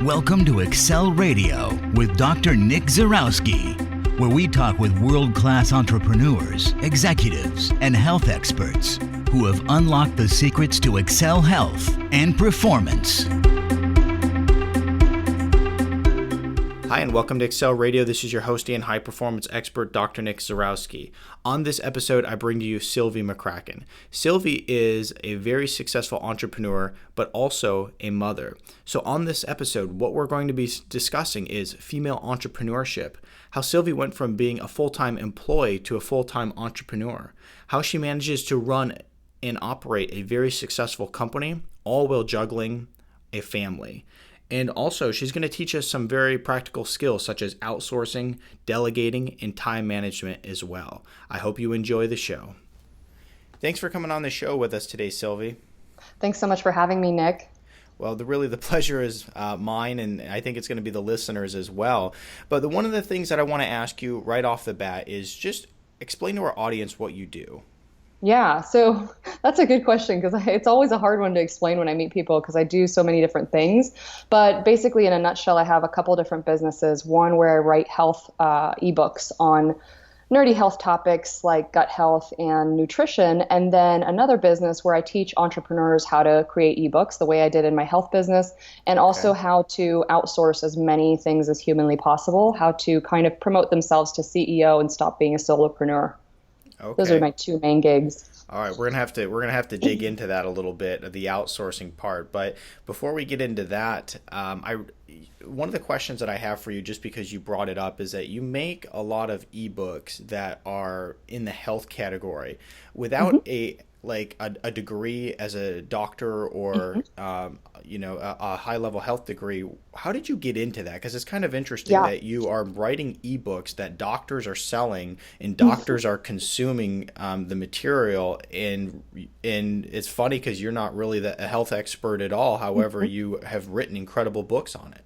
Welcome to Excel Radio with Dr. Nick Zyrowski, where we talk with world-class entrepreneurs, executives, and health experts who have unlocked the secrets to excel health and performance. Hi, and welcome to Excel Radio. This is your host and high performance expert, Dr. Nick Zyrowski. On this episode, I bring to you Sylvie McCracken. Sylvie is a very successful entrepreneur, but also a mother. So on this episode, what we're going to be discussing is female entrepreneurship, how Sylvie went from being a full-time employee to a full-time entrepreneur, how she manages to run and operate a very successful company, all while juggling a family. And also, she's going to teach us some very practical skills such as outsourcing, delegating, and time management as well. I hope you enjoy the show. Thanks for coming on the show with us today, Sylvie. Thanks so much for having me, Nick. Well, the pleasure is mine, and I think it's going to be the listeners as well. But one of the things that I want to ask you right off the bat is just explain to our audience what you do. Yeah, so that's a good question because it's always a hard one to explain when I meet people because I do so many different things. But basically, in a nutshell, I have a couple different businesses. One where I write health ebooks on nerdy health topics like gut health and nutrition. And then another business where I teach entrepreneurs how to create ebooks the way I did in my health business, and also how to outsource as many things as humanly possible, how to kind of promote themselves to CEO and stop being a solopreneur. Okay. Those are my two main gigs. All right, we're gonna have to dig into that a little bit of the outsourcing part. But before we get into that, one of the questions that I have for you, just because you brought it up, is that you make a lot of ebooks that are in the health category without a degree as a doctor or a high level health degree. How did you get into that? Because it's kind of interesting that you are writing ebooks that doctors are selling and doctors are consuming the material, and it's funny because you're not really a health expert at all. However, you have written incredible books on it.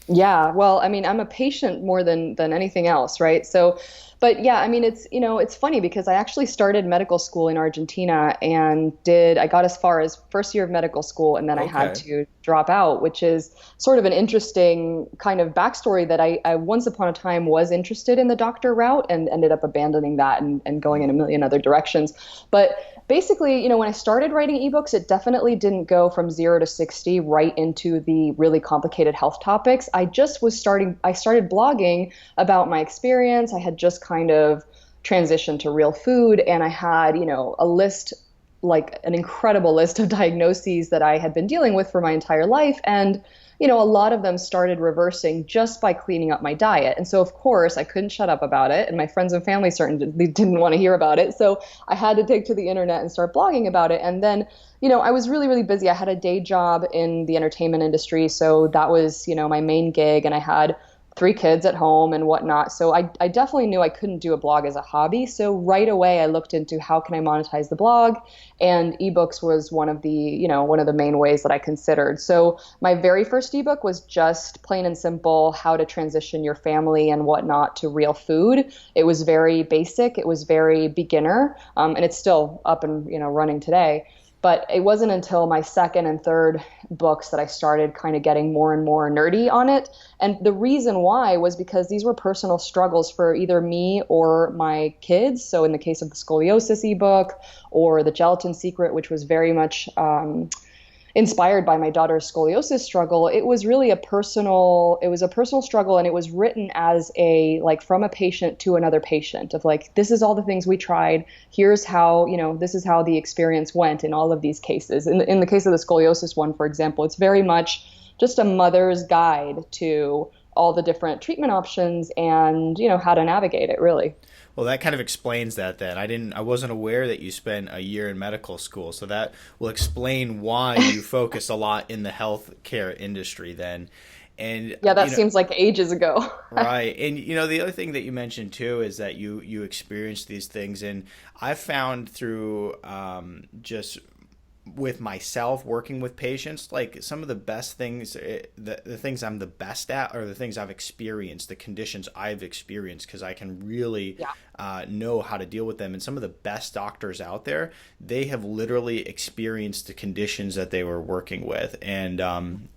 Yeah, well, I mean, I'm a patient more than anything else, right? So, but yeah, I mean, it's funny because I actually started medical school in Argentina and I got as far as first year of medical school, and then I had to drop out, which is sort of an interesting kind of backstory that I once upon a time was interested in the doctor route and ended up abandoning that and going in a million other directions. But basically, when I started writing ebooks, it definitely didn't go from 0 to 60 right into the really complicated health topics. I started blogging about my experience. I had just kind of transitioned to real food, and I had, a list, like an incredible list of diagnoses that I had been dealing with for my entire life. And a lot of them started reversing just by cleaning up my diet. And so, of course, I couldn't shut up about it. And my friends and family certainly didn't want to hear about it. So I had to take to the internet and start blogging about it. And then, I was really, really busy. I had a day job in the entertainment industry. So that was, my main gig. And I had 3 kids at home and whatnot. So I definitely knew I couldn't do a blog as a hobby. So right away I looked into how can I monetize the blog, and ebooks was one of the main ways that I considered. So my very first ebook was just plain and simple how to transition your family and whatnot to real food. It was very basic. It was very beginner, and it's still up and running today. But it wasn't until my second and third books that I started kind of getting more and more nerdy on it. And the reason why was because these were personal struggles for either me or my kids. So in the case of the scoliosis ebook or the gelatin secret, which was very much inspired by my daughter's scoliosis struggle, it was really a personal struggle, and it was written as from a patient to another patient of this is all the things we tried. Here's how, this is how the experience went in all of these cases. In the case of the scoliosis one, for example, it's very much just a mother's guide to all the different treatment options and, how to navigate it, really. Well, that kind of explains that then. I wasn't aware that you spent a year in medical school, so that will explain why you focus a lot in the healthcare industry then. And yeah, that seems like ages ago. Right. And the other thing that you mentioned too is that you experienced these things, and I've found through just with myself working with patients, some of the best things, the things I'm the best at are the things I've experienced, the conditions I've experienced, because I can really know how to deal with them. And some of the best doctors out there, they have literally experienced the conditions that they were working with, and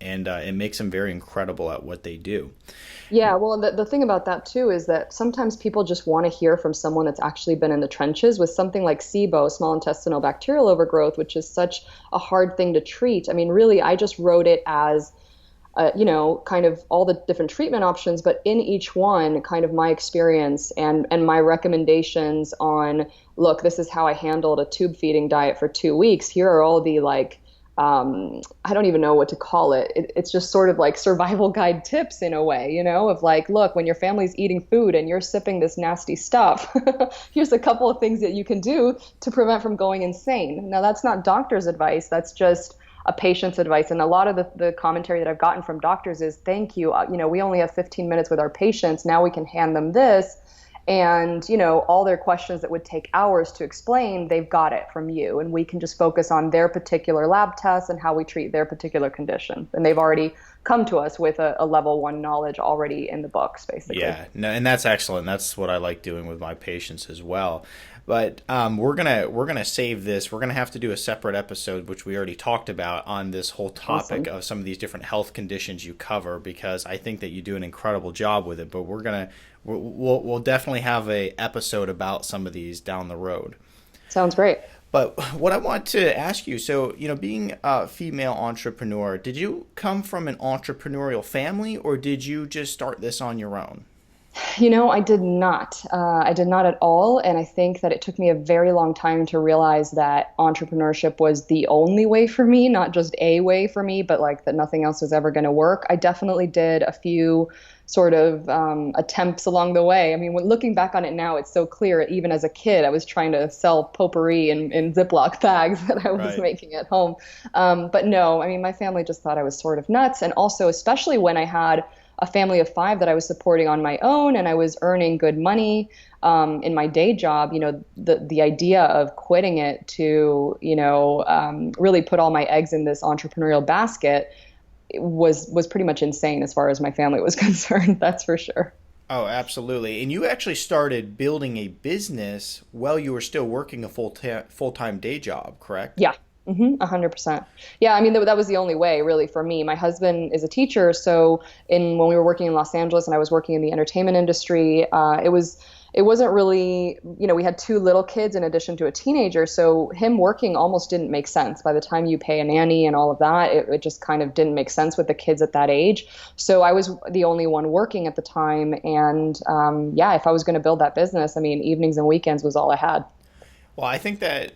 it makes them very incredible at what they do. Yeah, well, the thing about that too is that sometimes people just want to hear from someone that's actually been in the trenches with something like SIBO, small intestinal bacterial overgrowth, which is such a hard thing to treat. I mean, really, I just wrote it as kind of all the different treatment options, but in each one, kind of my experience and my recommendations on, look, this is how I handled a tube feeding diet for 2 weeks. Here are all the I don't even know what to call it. It's just sort of like survival guide tips in a way, of like, look, when your family's eating food and you're sipping this nasty stuff, here's a couple of things that you can do to prevent from going insane. Now, that's not doctor's advice. That's just a patient's advice. And a lot of the commentary that I've gotten from doctors is, thank you. We only have 15 minutes with our patients. Now we can hand them this. And, all their questions that would take hours to explain, they've got it from you. And we can just focus on their particular lab tests and how we treat their particular condition. And they've already come to us with a level 1 knowledge already in the books, basically. Yeah, no, and that's excellent. That's what I like doing with my patients as well. But we're gonna save this. We're gonna have to do a separate episode, which we already talked about, on this whole topic of some of these different health conditions you cover, because I think that you do an incredible job with it. But we'll definitely have a episode about some of these down the road. Sounds great. But what I want to ask you, so being a female entrepreneur, did you come from an entrepreneurial family, or did you just start this on your own? I did not. I did not at all. And I think that it took me a very long time to realize that entrepreneurship was the only way for me, not just a way for me, but like that nothing else was ever going to work. I definitely did a few sort of attempts along the way. I mean, looking back on it now, it's so clear. Even as a kid, I was trying to sell potpourri in Ziploc bags that I was making at home. But no, I mean, my family just thought I was sort of nuts. And also, especially when I had a family of 5 that I was supporting on my own, and I was earning good money in my day job, the idea of quitting it to, really put all my eggs in this entrepreneurial basket was pretty much insane as far as my family was concerned. That's for sure. Oh, absolutely. And you actually started building a business while you were still working a full-time day job, correct? Yeah. 100%. Yeah, I mean, that was the only way really for me. My husband is a teacher, so when we were working in Los Angeles and I was working in the entertainment industry, it wasn't really, we had 2 little kids in addition to a teenager, so him working almost didn't make sense. By the time you pay a nanny and all of that, it just kind of didn't make sense with the kids at that age. So I was the only one working at the time, and if I was going to build that business, I mean, evenings and weekends was all I had. Well, I think that,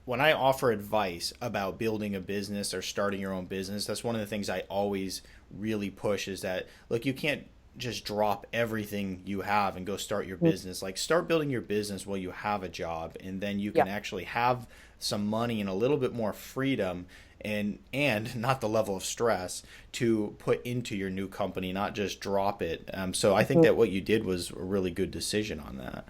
when I offer advice about building a business or starting your own business, that's one of the things I always really push is that, look, you can't just drop everything you have and go start your business. Like, start building your business while you have a job, and then you can actually have some money and a little bit more freedom and not the level of stress to put into your new company, not just drop it. So I think that what you did was a really good decision on that.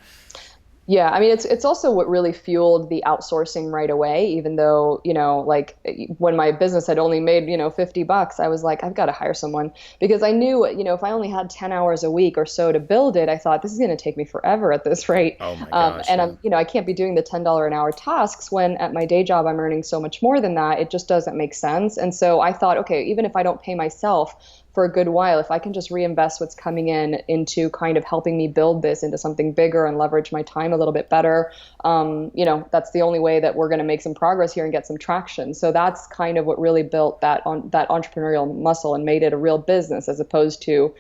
Yeah, I mean, it's also what really fueled the outsourcing right away, even though, like when my business had only made, $50, I was like, I've got to hire someone, because I knew, if I only had 10 hours a week or so to build it, I thought this is going to take me forever at this rate. Oh my gosh. And I can't be doing the $10 an hour tasks when at my day job I'm earning so much more than that. It just doesn't make sense. And so I thought, okay, even if I don't pay myself for a good while, if I can just reinvest what's coming into kind of helping me build this into something bigger and leverage my time a little bit better, that's the only way that we're going to make some progress here and get some traction. So that's kind of what really built that entrepreneurial muscle and made it a real business, as opposed to,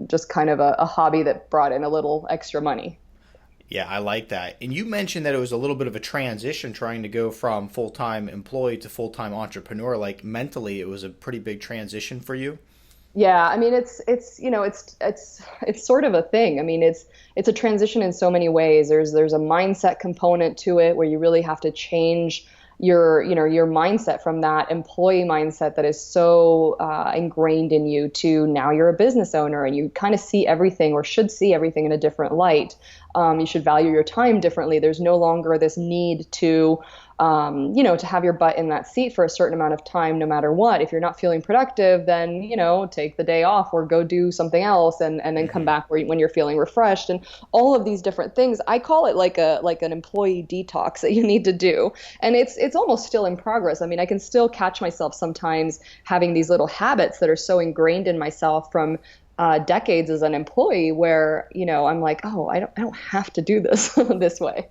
just kind of a hobby that brought in a little extra money. Yeah, I like that. And you mentioned that it was a little bit of a transition trying to go from full-time employee to full-time entrepreneur. Like, mentally, it was a pretty big transition for you. Yeah, I mean, it's sort of a thing. I mean, it's a transition in so many ways. There's a mindset component to it where you really have to change your mindset from that employee mindset that is so ingrained in you to now you're a business owner, and you kind of see everything, or should see everything, in a different light. You should value your time differently. There's no longer this need to to have your butt in that seat for a certain amount of time, no matter what. If you're not feeling productive, then, take the day off or go do something else and then come back when you're feeling refreshed, and all of these different things. I call it like an employee detox that you need to do. And it's almost still in progress. I mean, I can still catch myself sometimes having these little habits that are so ingrained in myself from decades as an employee where, I'm like, oh, I don't have to do this this way.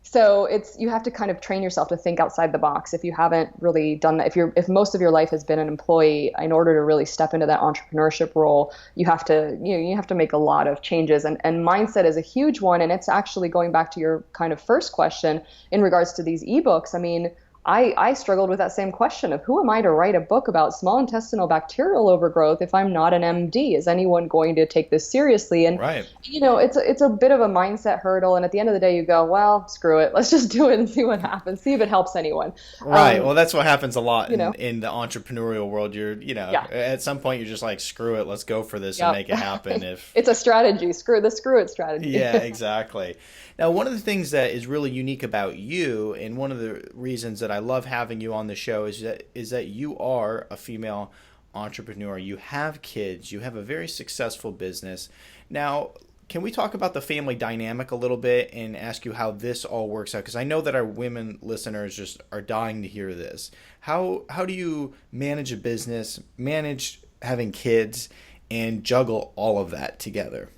So you have to kind of train yourself to think outside the box. If you haven't really done that, if most of your life has been an employee, in order to really step into that entrepreneurship role, you have to make a lot of changes. And mindset is a huge one. And it's actually going back to your kind of first question in regards to these ebooks. I mean, I struggled with that same question of who am I to write a book about small intestinal bacterial overgrowth if I'm not an MD? Is anyone going to take this seriously? And, right. It's a bit of a mindset hurdle. And at the end of the day, you go, well, screw it. Let's just do it and see what happens. See if it helps anyone. Right. Well, that's what happens a lot in the entrepreneurial world. At some point you're just like, screw it. Let's go for this and make it happen. It's a strategy. Screw it strategy. Yeah, exactly. Now, one of the things that is really unique about you, and one of the reasons that I love having you on the show is that you are a female entrepreneur. You have kids. You have a very successful business. Now, can we talk about the family dynamic a little bit and ask you how this all works out? Because I know that our women listeners just are dying to hear this. How do you manage a business, manage having kids, and juggle all of that together?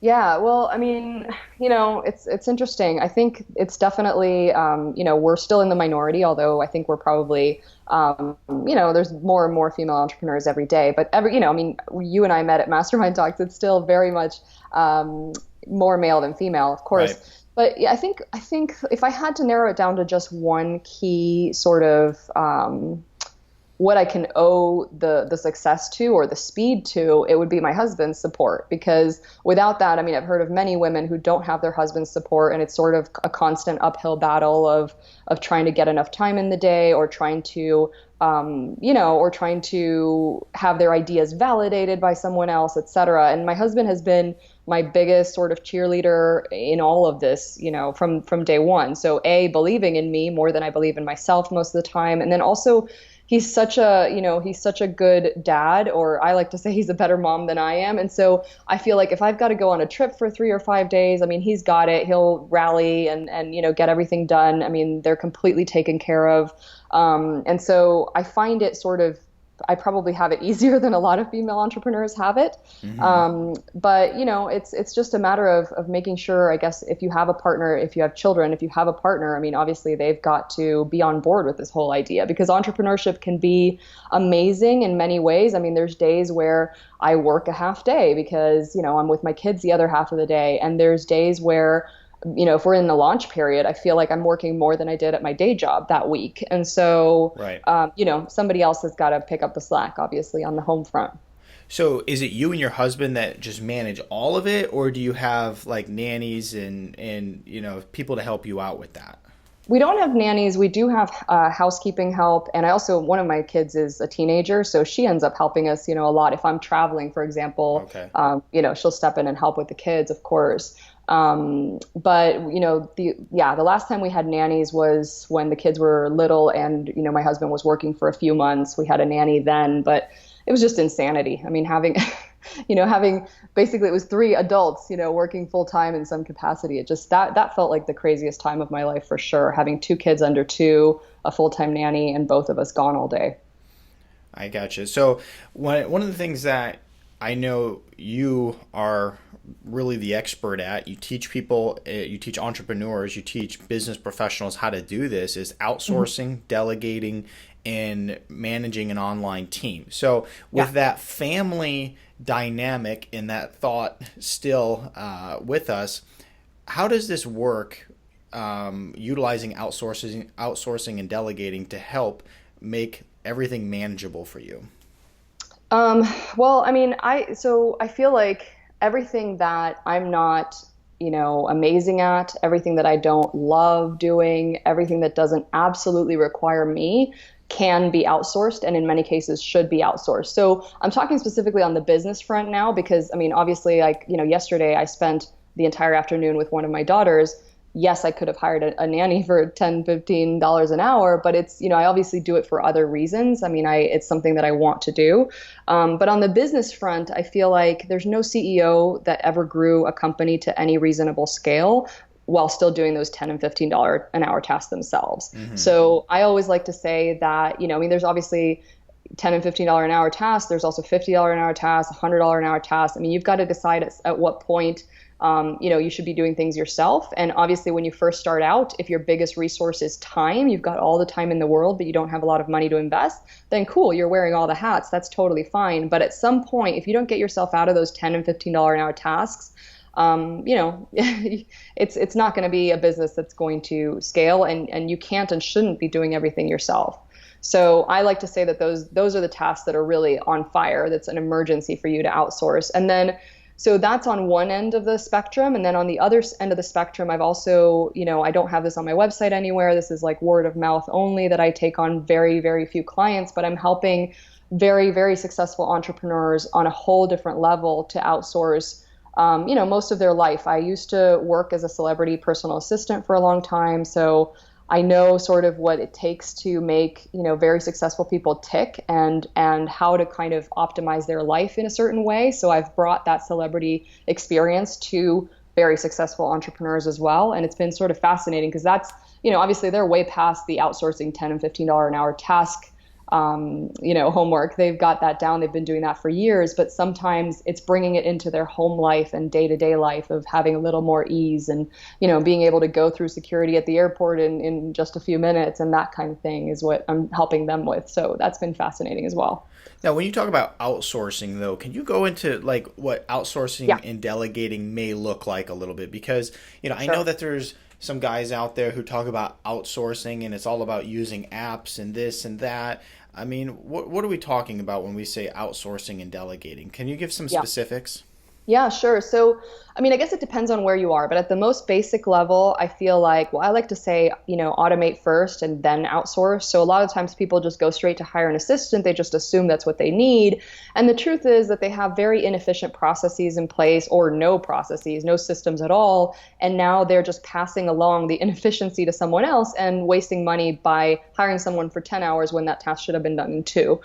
Yeah, well, I mean, it's interesting. I think it's definitely, we're still in the minority, although I think we're probably, there's more and more female entrepreneurs every day. But you and I met at Mastermind Talks. It's still very much more male than female, of course. Right. But yeah, I think if I had to narrow it down to just one key sort of what I can owe the success to or the speed to, it would be my husband's support. Because without that, I mean, I've heard of many women who don't have their husband's support, and it's sort of a constant uphill battle of trying to get enough time in the day, or trying to have their ideas validated by someone else, et cetera. And my husband has been my biggest sort of cheerleader in all of this, from day one. So believing in me more than I believe in myself most of the time. And then also, he's such a good dad, or I like to say he's a better mom than I am. And so I feel like if I've got to go on a trip for 3 or 5 days, I mean, he's got it. He'll rally and get everything done. I mean, they're completely taken care of. And so I find it I probably have it easier than a lot of female entrepreneurs have it. Mm-hmm. But it's just a matter of making sure, I guess, if you have a partner, if you have children, if you have a partner, I mean, obviously they've got to be on board with this whole idea, because entrepreneurship can be amazing in many ways. I mean, there's days where I work a half day because, I'm with my kids the other half of the day. And there's days where, if we're in the launch period, I feel like I'm working more than I did at my day job that week. And so, right. Somebody else has got to pick up the slack, obviously, on the home front. So is it you and your husband that just manage all of it, or do you have like nannies and people to help you out with that? We don't have nannies. We do have housekeeping help. And one of my kids is a teenager, so she ends up helping us, a lot. If I'm traveling, for example, okay. She'll step in and help with the kids, of course. But the last time we had nannies was when the kids were little, and, my husband was working for a few months. We had a nanny then, but it was just insanity. I mean, having basically it was 3 adults, working full time in some capacity. It just, that felt like the craziest time of my life for sure. Having 2 kids under 2, a full-time nanny, and both of us gone all day. I gotcha. So one of the things that I know you are really the expert at, you teach people, you teach entrepreneurs, you teach business professionals how to do this, is outsourcing, mm-hmm. delegating, and managing an online team. So with that family dynamic and that thought still with us, how does this work, utilizing outsourcing and delegating to help make everything manageable for you? Well, I mean, I feel like everything that I'm not, amazing at, everything that I don't love doing, everything that doesn't absolutely require me can be outsourced, and in many cases should be outsourced. So I'm talking specifically on the business front now, because, I mean, obviously, like, yesterday I spent the entire afternoon with one of my daughters, yes, I could have hired a nanny for $10, $15 an hour, but it's, I obviously do it for other reasons. I mean, it's something that I want to do. But on the business front, I feel like there's no CEO that ever grew a company to any reasonable scale while still doing those $10 and $15 an hour tasks themselves. Mm-hmm. So I always like to say that, I mean, there's obviously $10 and $15 an hour tasks. There's also $50 an hour tasks, $100 an hour tasks. I mean, you've got to decide at what point, you should be doing things yourself. And obviously, when you first start out, if your biggest resource is time, you've got all the time in the world, but you don't have a lot of money to invest, then cool, you're wearing all the hats. That's totally fine. But at some point, if you don't get yourself out of those $10 and $15 an hour tasks, it's not going to be a business that's going to scale, and you can't and shouldn't be doing everything yourself. So I like to say that those are the tasks that are really on fire. That's an emergency for you to outsource. And then, so that's on one end of the spectrum. And then on the other end of the spectrum, I've also, I don't have this on my website anywhere. This is like word of mouth only, that I take on very, very few clients, but I'm helping very, very successful entrepreneurs on a whole different level to outsource most of their life. I used to work as a celebrity personal assistant for a long time. So I know sort of what it takes to make, very successful people tick, and how to kind of optimize their life in a certain way. So I've brought that celebrity experience to very successful entrepreneurs as well. And it's been sort of fascinating because that's, obviously they're way past the outsourcing $10 and $15 an hour task homework. They've got that down. They've been doing that for years, but sometimes it's bringing it into their home life and day-to-day life of having a little more ease and, being able to go through security at the airport in just a few minutes, and that kind of thing is what I'm helping them with. So that's been fascinating as well. Now, when you talk about outsourcing, though, can you go into like what outsourcing and delegating may look like a little bit? Because, I know that there's some guys out there who talk about outsourcing and it's all about using apps and this and that. I mean, what are we talking about when we say outsourcing and delegating? Can you give some specifics? Yeah, sure. So, I mean, I guess it depends on where you are, but at the most basic level, I feel like, I like to say, automate first and then outsource. So a lot of times people just go straight to hire an assistant. They just assume that's what they need. And the truth is that they have very inefficient processes in place, or no processes, no systems at all. And now they're just passing along the inefficiency to someone else and wasting money by hiring someone for 10 hours when that task should have been done in 2.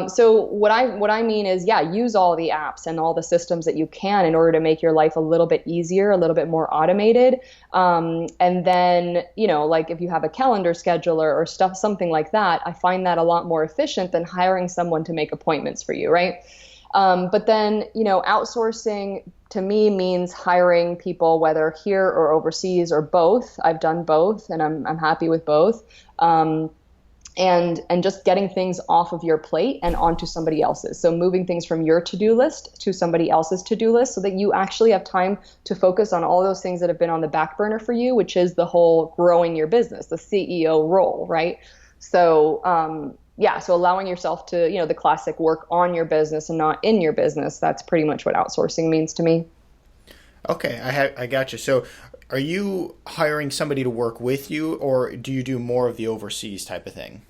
So what I mean is, use all the apps and all the systems that you can in order to make your life a little bit easier, a little bit more automated. And then, like if you have a calendar scheduler or something like that, I find that a lot more efficient than hiring someone to make appointments for you, right? But then, outsourcing to me means hiring people, whether here or overseas or both. I've done both, and I'm happy with both. And just getting things off of your plate and onto somebody else's. So moving things from your to-do list to somebody else's to-do list, so that you actually have time to focus on all those things that have been on the back burner for you, which is the whole growing your business, the CEO role, right? So, so allowing yourself to, the classic work on your business and not in your business, that's pretty much what outsourcing means to me. Okay, I got you. So are you hiring somebody to work with you, or do you do more of the overseas type of thing?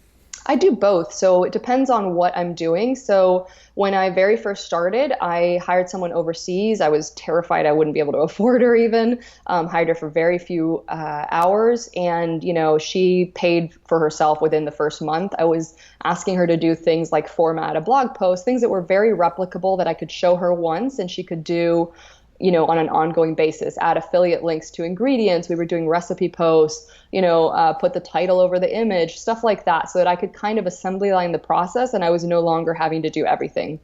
I do both. So it depends on what I'm doing. So when I very first started, I hired someone overseas. I was terrified I wouldn't be able to afford her even. Hired her for very few hours. And, she paid for herself within the first month. I was asking her to do things like format a blog post, things that were very replicable that I could show her once and she could do on an ongoing basis, add affiliate links to ingredients. We were doing recipe posts, put the title over the image, stuff like that, so that I could kind of assembly line the process and I was no longer having to do everything.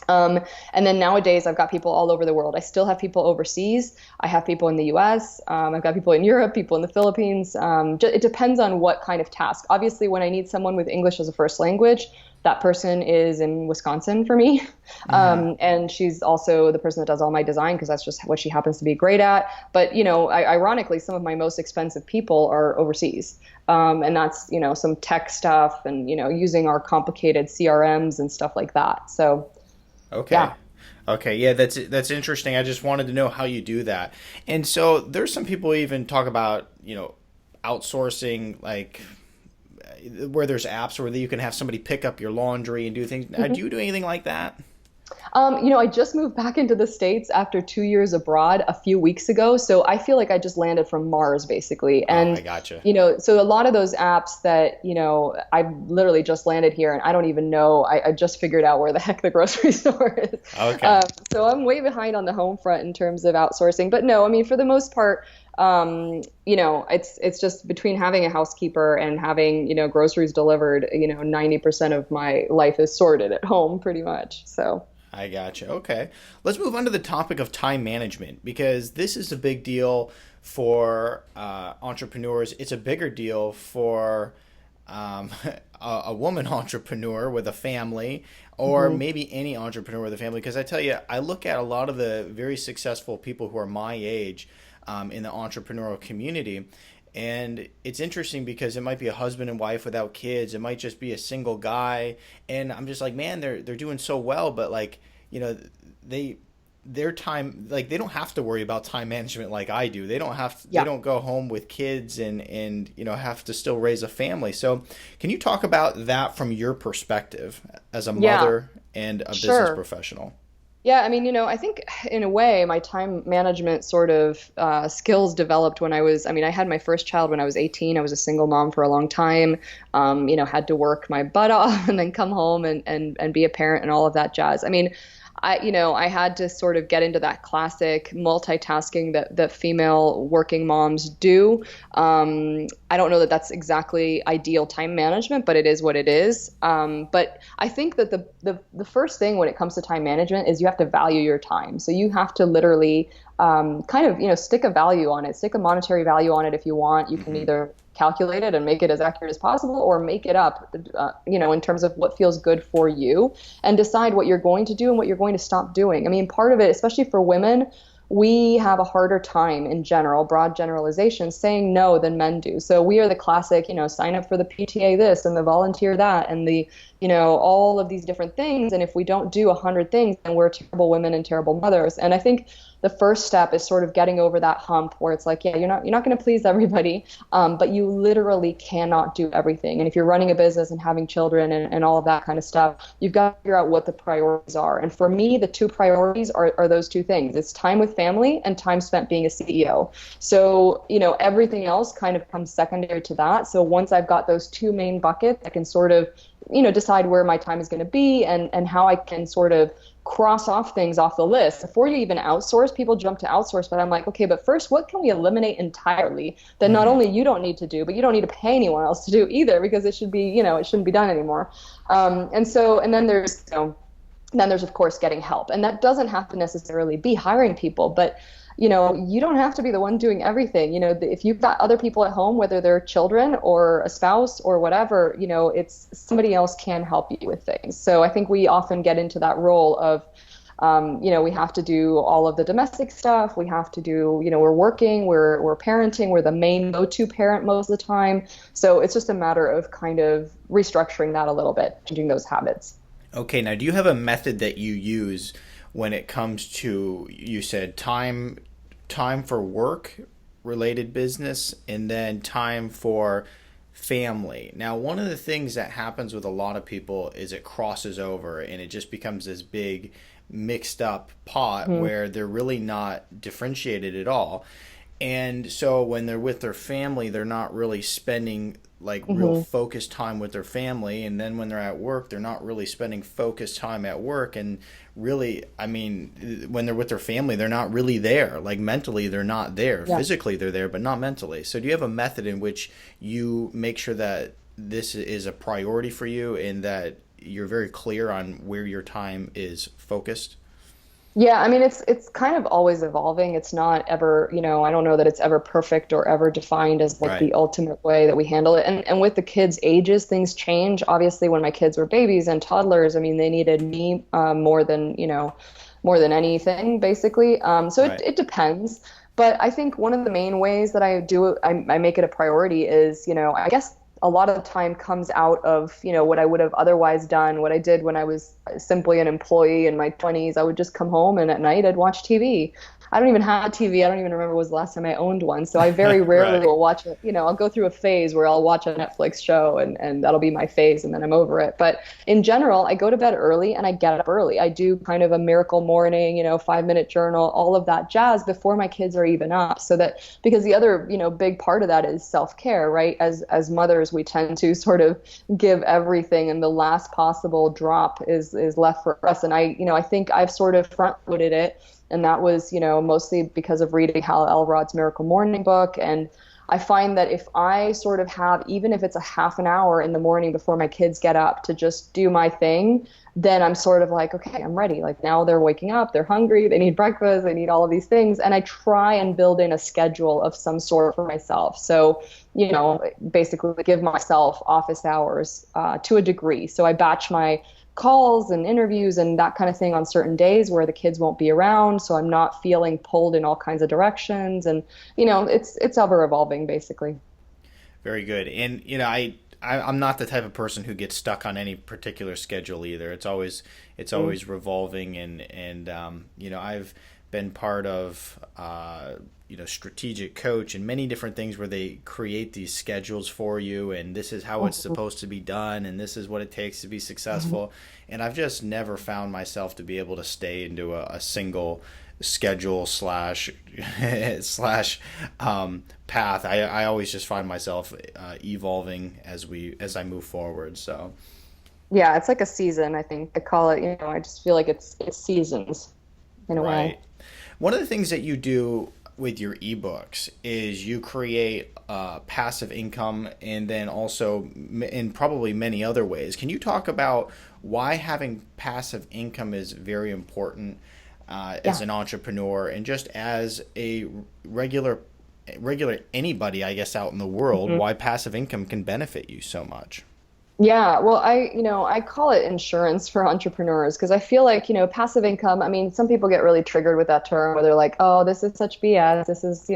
And then nowadays I've got people all over the world. I still have people overseas. I have people in the US. I've got people in Europe, people in the Philippines. It depends on what kind of task. Obviously, when I need someone with English as a first language, that person is in Wisconsin for me. And she's also the person that does all my design because that's just what she happens to be great at. But, ironically, some of my most expensive people are overseas. And that's, some tech stuff and, using our complicated CRMs and stuff like that. So, okay. Yeah. Okay, yeah, that's interesting. I just wanted to know how you do that. And so there's some people even talk about, outsourcing, like where there's apps where you can have somebody pick up your laundry and do things. Do you do anything like that? I just moved back into the States after 2 years abroad a few weeks ago. So I feel like I just landed from Mars, basically. Oh, I And, gotcha. so a lot of those apps that, I've literally just landed here and I don't even know, I just figured out where the heck the grocery store is. Okay. So I'm way behind on the home front in terms of outsourcing. But no, I mean, for the most part, it's just between having a housekeeper and having, groceries delivered, 90% of my life is sorted at home pretty much. So. I gotcha. Okay. Let's move on to the topic of time management because this is a big deal for entrepreneurs. It's a bigger deal for a woman entrepreneur with a family or maybe any entrepreneur with a family. Because I tell you, I look at a lot of the very successful people who are my age in the entrepreneurial community. And it's interesting because it might be a husband and wife without kids. It might just be a single guy. And I'm just like, man, they're doing so well. But like, their time, like they don't have to worry about time management like I do. They don't have to, Yeah. they don't go home with kids and have to still raise a family. So can you talk about that from your perspective as a mother and a business professional? Yeah, I mean, I think in a way my time management sort of skills developed I had my first child when I was 18. I was a single mom for a long time, had to work my butt off and then come home and be a parent and all of that jazz. I mean, I had to sort of get into that classic multitasking that female working moms do. I don't know that that's exactly ideal time management, but it is what it is. But I think that the first thing when it comes to time management is you have to value your time. So you have to literally stick a value on it, stick a monetary value on it if you want. You can either calculate it and make it as accurate as possible or make it up, in terms of what feels good for you and decide what you're going to do and what you're going to stop doing. I mean, part of it, especially for women, we have a harder time in general, broad generalization, saying no than men do. So we are the classic, sign up for the PTA this and the volunteer that and the, all of these different things. And if we don't do 100 things, then we're terrible women and terrible mothers. And I think the first step is sort of getting over that hump where it's like, yeah, you're not going to please everybody, but you literally cannot do everything. And if you're running a business and having children and all of that kind of stuff, you've got to figure out what the priorities are. And for me, the two priorities are those two things. It's time with family and time spent being a CEO. So, everything else kind of comes secondary to that. So once I've got those two main buckets, I can sort of, decide where my time is going to be and how I can sort of cross off things off the list. Before you even outsource, people jump to outsource, but I'm like, okay, but first, what can we eliminate entirely that not only you don't need to do, but you don't need to pay anyone else to do either, because it should be, it shouldn't be done anymore. And then there's of course getting help, and that doesn't have to necessarily be hiring people, but you don't have to be the one doing everything. If you've got other people at home, whether they're children or a spouse or whatever, it's somebody else can help you with things. So I think we often get into that role of, we have to do all of the domestic stuff. We have to do, we're working, we're parenting, we're the main go-to parent most of the time. So it's just a matter of kind of restructuring that a little bit, changing those habits. Okay, now do you have a method that you use when it comes to, you said time for work related business and then time for family? Now, one of the things that happens with a lot of people is it crosses over and it just becomes this big mixed up pot where they're really not differentiated at all. And so when they're with their family, they're not really spending like real focused time with their family. And then when they're at work, they're not really spending focused time at work. And really, I mean, when they're with their family, they're not really there. Like mentally, they're not there. Yeah. Physically, they're there, but not mentally. So do you have a method in which you make sure that this is a priority for you and that you're very clear on where your time is focused? Yeah, I mean, it's kind of always evolving. It's not ever, I don't know that it's ever perfect or ever defined as like the ultimate way that we handle it. And with the kids' ages, things change. Obviously, when my kids were babies and toddlers, I mean, they needed me more than anything, basically. It depends. But I think one of the main ways that I make it a priority is, I guess a lot of the time comes out of, what I would have otherwise done, what I did when I was simply an employee in my 20s. I would just come home and at night I'd watch TV. I don't even have a TV. I don't even remember was the last time I owned one. So I very rarely Right. will watch it. I'll go through a phase where I'll watch a Netflix show and that'll be my phase and then I'm over it. But in general, I go to bed early and I get up early. I do kind of a miracle morning, 5-minute journal, all of that jazz before my kids are even up. So that, because the other, big part of that is self-care, right? As mothers, we tend to sort of give everything and the last possible drop is left for us. And I think I've sort of front-loaded it. And that was, mostly because of reading Hal Elrod's Miracle Morning book. And I find that if I sort of have, even if it's a half an hour in the morning before my kids get up to just do my thing, then I'm sort of like, okay, I'm ready. Like now they're waking up, they're hungry, they need breakfast, they need all of these things. And I try and build in a schedule of some sort for myself. So, basically give myself office hours to a degree. So I batch my calls and interviews and that kind of thing on certain days where the kids won't be around, so I'm not feeling pulled in all kinds of directions. And it's ever evolving, basically. Very good. And I'm not the type of person who gets stuck on any particular schedule either. It's always revolving, and I've been part of strategic coach and many different things where they create these schedules for you, and this is how it's supposed to be done, and this is what it takes to be successful. And I've just never found myself to be able to stay into a single schedule slash path. I always just find myself evolving as I move forward. So Yeah, it's like a season, I think. I call it, I just feel like it's seasons in a way. Right. One of the things that you do with your ebooks is you create passive income, and then also in probably many other ways. Can you talk about why having passive income is very important as an entrepreneur, and just as a regular anybody, I guess, out in the world, why passive income can benefit you so much? Yeah, well, I call it insurance for entrepreneurs because I feel like, passive income, I mean, some people get really triggered with that term where they're like, oh, this is such BS. This is,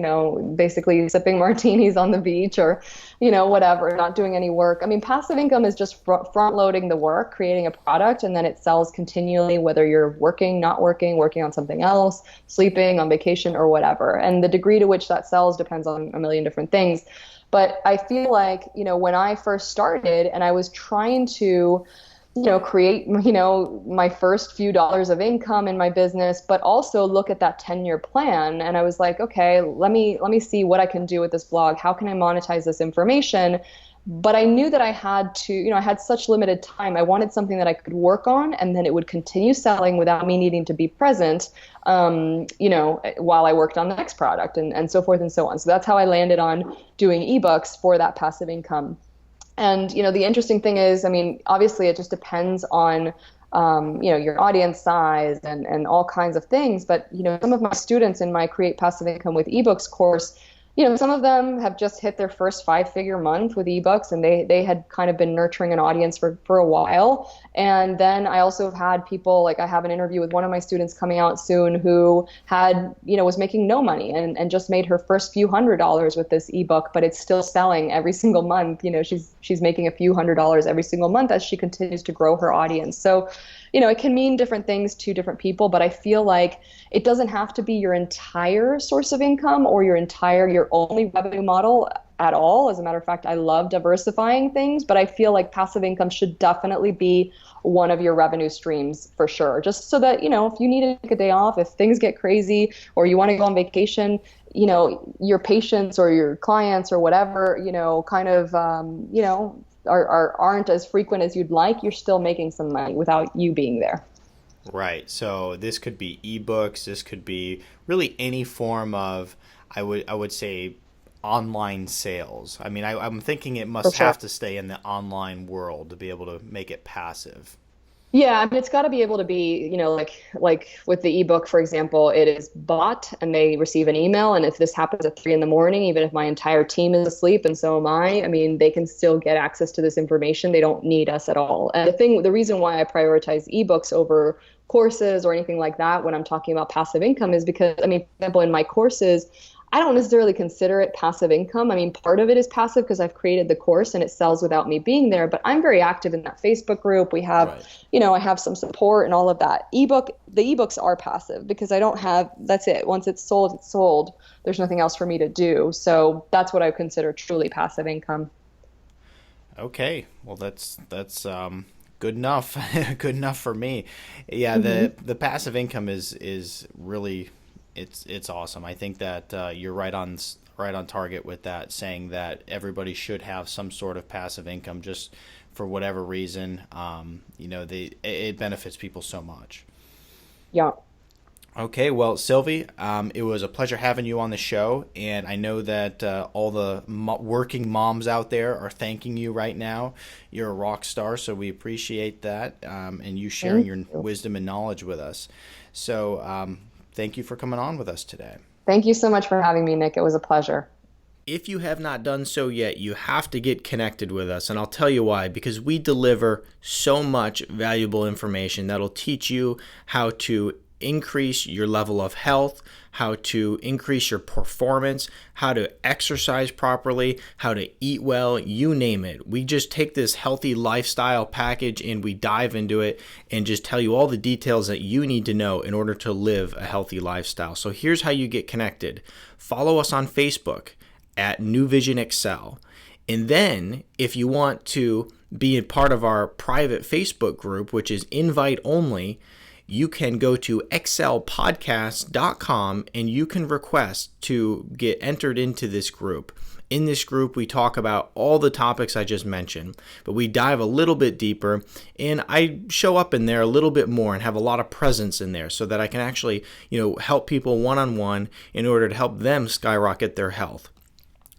basically sipping martinis on the beach or, whatever, not doing any work. I mean, passive income is just front loading the work, creating a product, and then it sells continually, whether you're working, not working, working on something else, sleeping, on vacation, or whatever. And the degree to which that sells depends on a million different things. But I feel like, when I first started and I was trying to, create, my first few dollars of income in my business, but also look at that 10-year plan. And I was like, okay, let me see what I can do with this blog. How can I monetize this information? But I knew that I had to, I had such limited time. I wanted something that I could work on and then it would continue selling without me needing to be present, while I worked on the next product and so forth and so on. So that's how I landed on doing ebooks for that passive income. And, the interesting thing is, I mean, obviously it just depends on, your audience size and all kinds of things. But, some of my students in my Create Passive Income with eBooks course, some of them have just hit their first 5-figure month with ebooks, and they had kind of been nurturing an audience for a while. And then I also have had people, like I have an interview with one of my students coming out soon who had, was making no money and just made her first few $100s with this ebook, but it's still selling every single month. She's making a few $100s every single month as she continues to grow her audience. So, it can mean different things to different people, but I feel like it doesn't have to be your entire source of income or your only revenue model at all. As a matter of fact, I love diversifying things, but I feel like passive income should definitely be one of your revenue streams for sure. Just so that, if you need to take a day off, if things get crazy or you want to go on vacation, your patients or your clients or whatever, aren't as frequent as you'd like, you're still making some money without you being there. Right. So this could be ebooks. This could be really any form of, I would say, online sales. I mean, I'm thinking it must have to stay in the online world to be able to make it passive. Yeah, I mean, it's got to be able to be, like with the ebook, for example, it is bought and they receive an email. And if this happens at 3 a.m, even if my entire team is asleep and so am I mean, they can still get access to this information. They don't need us at all. And the reason why I prioritize ebooks over courses or anything like that when I'm talking about passive income is because, I mean, for example, in my courses, I don't necessarily consider it passive income. I mean, part of it is passive because I've created the course and it sells without me being there, but I'm very active in that Facebook group. We have, Right. I have some support and all of that. The ebooks are passive because I don't have, that's it. Once it's sold, it's sold. There's nothing else for me to do. So that's what I would consider truly passive income. Okay. Well, that's good enough. Good enough for me. Yeah, the passive income is really it's awesome. I think that you're right on target with that, saying that everybody should have some sort of passive income just for whatever reason. It benefits people so much. Yeah. Okay, well, Sylvie, it was a pleasure having you on the show, and I know that all the working moms out there are thanking you right now. You're a rock star, so we appreciate that, and you sharing your wisdom and knowledge with us. So thank you for coming on with us today. Thank you so much for having me, Nick. It was a pleasure. If you have not done so yet, you have to get connected with us, and I'll tell you why. Because we deliver so much valuable information that'll teach you how to increase your level of health, how to increase your performance, how to exercise properly, how to eat well, you name it. We just take this healthy lifestyle package and we dive into it and just tell you all the details that you need to know in order to live a healthy lifestyle. So here's how you get connected. Follow us on Facebook at New Vision Excel. And then if you want to be a part of our private Facebook group, which is invite only, you can go to excelpodcast.com and you can request to get entered into this group. In this group, we talk about all the topics I just mentioned, but we dive a little bit deeper, and I show up in there a little bit more and have a lot of presence in there so that I can actually, help people one-on-one in order to help them skyrocket their health.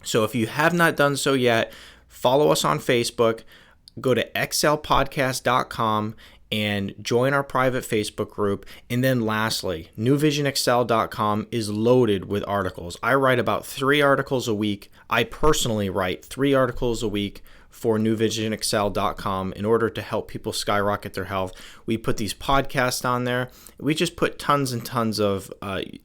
So if you have not done so yet, follow us on Facebook, go to excelpodcast.com and join our private Facebook group. And then lastly, newvisionexcel.com is loaded with articles. I write about 3 articles a week. I personally write 3 articles a week for newvisionexcel.com in order to help people skyrocket their health. We put these podcasts on there. We just put tons and tons of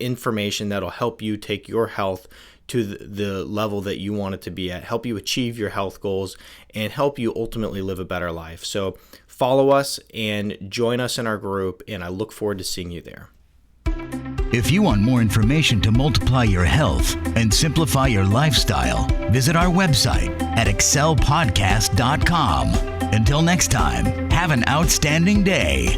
information that'll help you take your health to the level that you want it to be at, help you achieve your health goals, and help you ultimately live a better life. So follow us and join us in our group, and I look forward to seeing you there. If you want more information to multiply your health and simplify your lifestyle, visit our website at excelpodcast.com. Until next time, have an outstanding day.